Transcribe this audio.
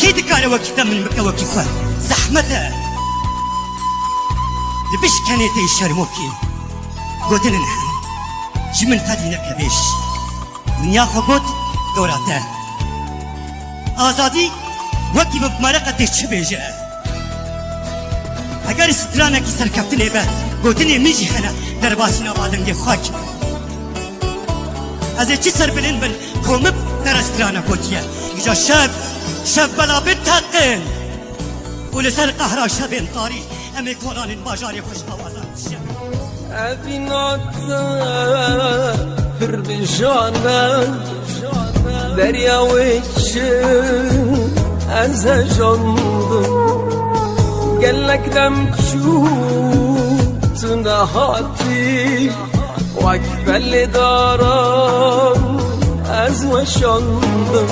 كي دكار وكي من مكة وكي خوا زحمته لبش كانت يشرموكي قدن نحن جمن تدينا كبيش دنيا خقود دوراته آزادي وكي بمرقة تشبيجه اگر سترانه کی سرکفتنه به گوتنی میجی خنا در باسینا بادن دی خاک از چی سر بلند بن کومب در سترانه کوتیه ایجا شب بلا بتاقن ولسر قهرا شبین طاری امی کوران باجاری خوش آوازان شب ابیناتا پر بجانم دریاوی چن از جاندم قالك لم تشوت نهاتي وكفى اللي دارم أزوى شنطم